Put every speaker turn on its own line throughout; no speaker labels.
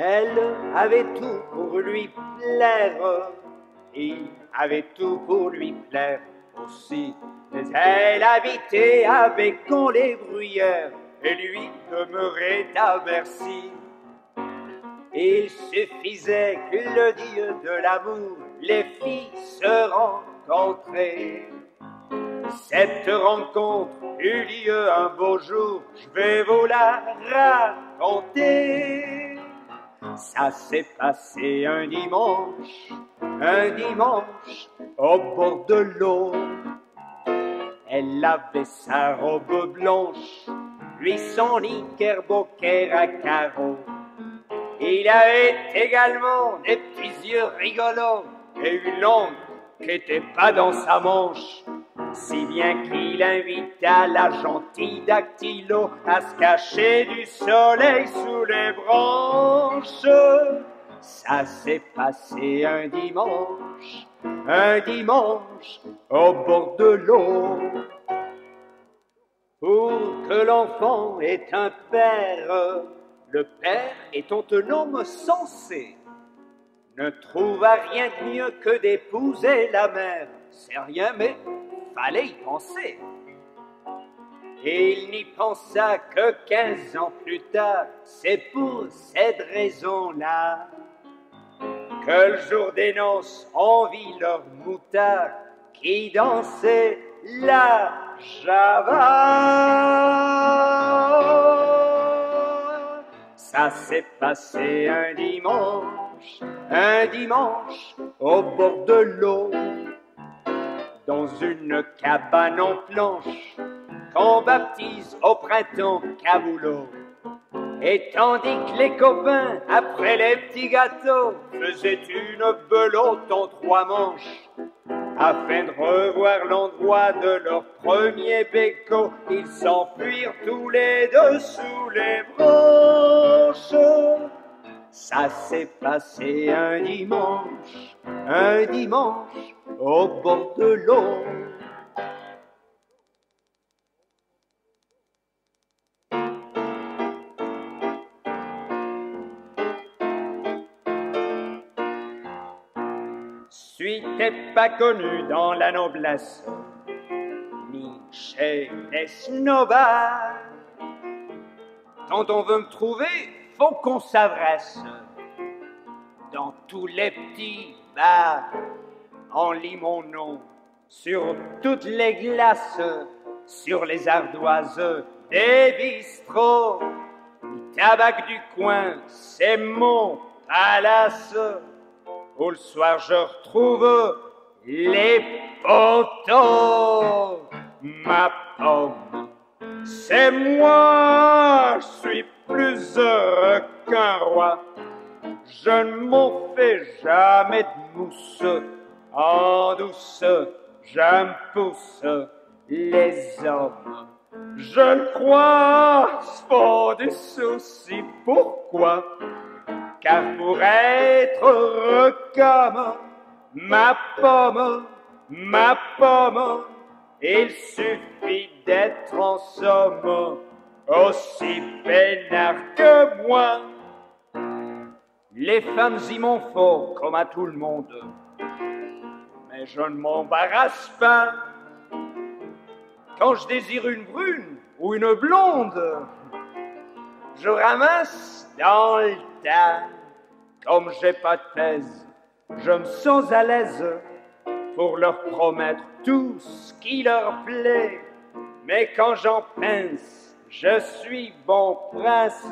Elle avait tout pour lui plaire, il avait tout pour lui plaire aussi. Mais elle habitait avec on les bruyères, et lui demeurait à Bercy. Il suffisait que le dieu de l'amour, les filles se rencontraient. Cette rencontre eut lieu un beau jour, je vais vous la raconter. Ça s'est passé un dimanche au bord de l'eau. Elle avait sa robe blanche, lui son knickerbocker à carreaux. Il avait également des petits yeux rigolos et une langue qui n'était pas dans sa manche, si bien qu'il invita la gentille Dactylo à se cacher du soleil sous les branches. Ça s'est passé un dimanche au bord de l'eau. Pour que l'enfant ait un père, le père étant un homme sensé, ne trouva rien de mieux que d'épouser la mère. C'est rien, mais fallait y penser. Et il n'y pensa que 15 ans plus tard. C'est pour cette raison-là que le jour des noces, on vit leur moutard qui dansait la java. Ça s'est passé un dimanche au bord de l'eau, dans une cabane en planche qu'on baptise au printemps Caboulot. Et tandis que les copains, après les petits gâteaux, faisaient une belote en 3 manches, afin de revoir l'endroit de leur premier béco, ils s'enfuirent tous les deux sous les branches. Ça s'est passé un dimanche au bord de l'eau. N'était pas connu dans la noblesse, ni chez les snobards. Quand on veut me trouver, faut qu'on s'adresse dans tous les petits bars. On lit mon nom sur toutes les glaces, sur les ardoises des bistrots. Le tabac du coin, c'est mon palace, où le soir je retrouve les poteaux. Ma pomme, c'est moi, je suis plus heureux qu'un roi. Je ne m'en fais jamais de mousse, en douce, je me pousse les hommes. Je le crois, se font des soucis, pourquoi? Car pour être heureux comme ma pomme, il suffit d'être en somme aussi peinard que moi. Les femmes y m'en font comme à tout le monde, mais je ne m'embarrasse pas. Quand je désire une brune ou une blonde, je ramasse dans le tas. Comme j'ai pas de thèse, je me sens à l'aise pour leur promettre tout ce qui leur plaît. Mais quand j'en pince, je suis bon prince.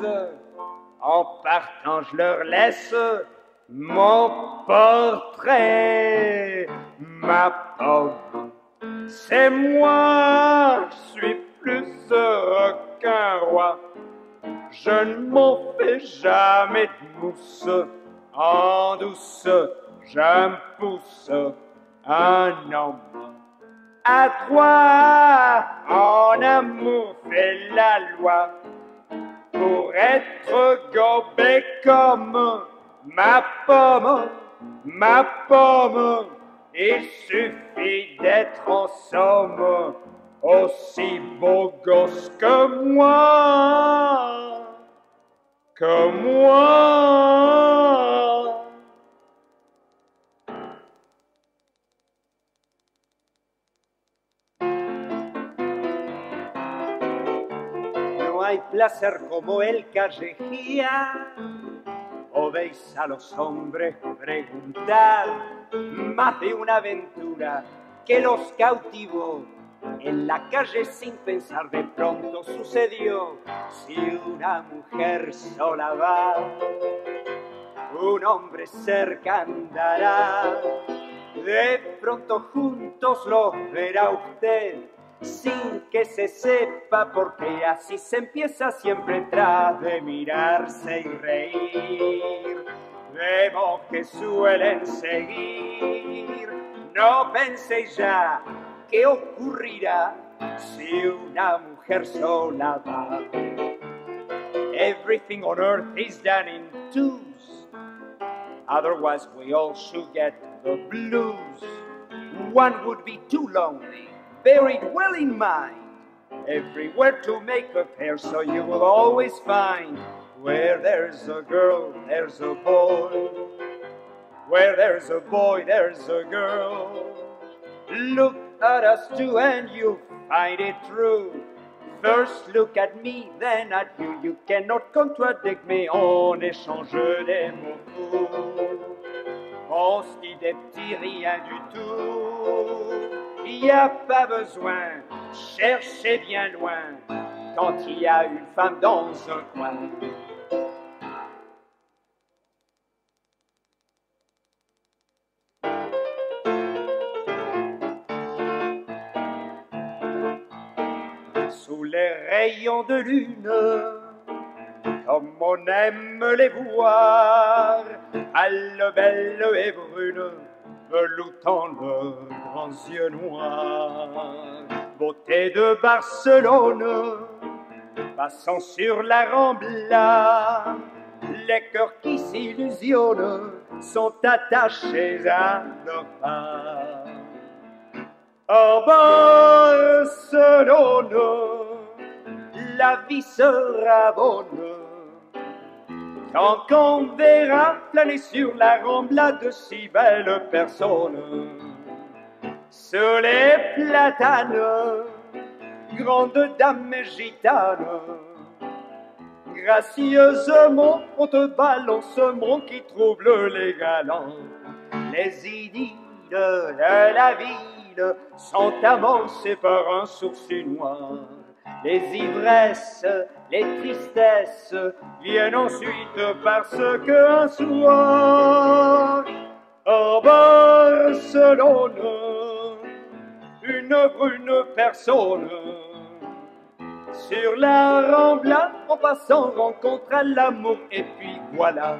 En partant, je leur laisse mon portrait. Ma pomme, c'est moi, je suis plus heureux qu'un roi. Je ne m'en fais jamais de mousse, en douce, je me pousse un homme adroit. En amour fait la loi, pour être gobé comme ma pomme, il suffit d'être en somme aussi beau gosse que moi, que moi. hay placer como el callejear. Ovéis a los hombres preguntar más de una aventura que los cautivó. En la calle sin pensar de pronto sucedió. Si una mujer sola va, un hombre cerca andará. De pronto juntos los verá usted, sin que se sepa porque así se empieza siempre tras de mirarse y reír. Vemos que suelen seguir, no penséis ya qué ocurrirá si una mujer sola va. Everything on earth is done in twos, otherwise we all should get the blues. One would be too lonely, bear it well in mind. Everywhere to make a pair, so you will always find where there's a girl, there's a boy. Where there's a boy, there's a girl. Look at us two and you'll find it true. First look at me, then at you. You cannot contradict me, on échange des mots fous. On se dit des petits rien du tout. Y a pas besoin, cherchez bien loin, quand il y a une femme dans un coin. Sous les rayons de lune, comme on aime les voir, à la belle et brune, veloutant leurs grands yeux noirs. Beauté de Barcelone, passant sur la Rambla, les cœurs qui s'illusionnent sont attachés à leur pas. En Barcelone, la vie sera bonne tant qu'on verra planer sur la Rambla de si belles personnes. Sur les platanes, grandes dames gitanes, gracieusement on te balance un mot qui trouble les galants. Les idylles de la ville sont avancées par un sourcil noir. Les ivresses, les tristesses viennent ensuite parce qu'un soir, en Barcelone, une brune personne sur la Rambla, en passant, rencontre l'amour et puis voilà.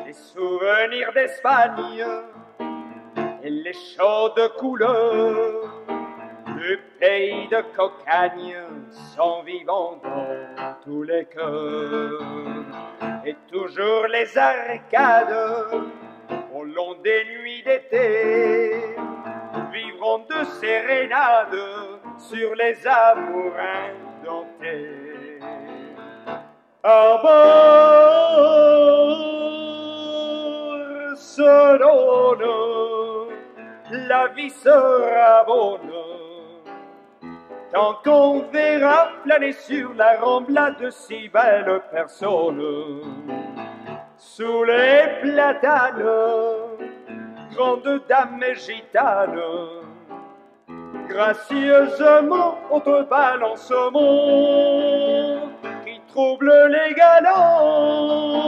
Les souvenirs d'Espagne et les chaudes couleurs du pays de Cocagne sont vivants dans tous les cœurs. Et toujours les arcades au long des nuits d'été vivront de sérénades sur les amours indomptés. À Barcelone, la vie sera bonne tant qu'on verra planer sur la Rambla de si belles personnes. Sous les platanes, grandes dames gitanes, gracieusement on te balance un mot qui trouble les galants.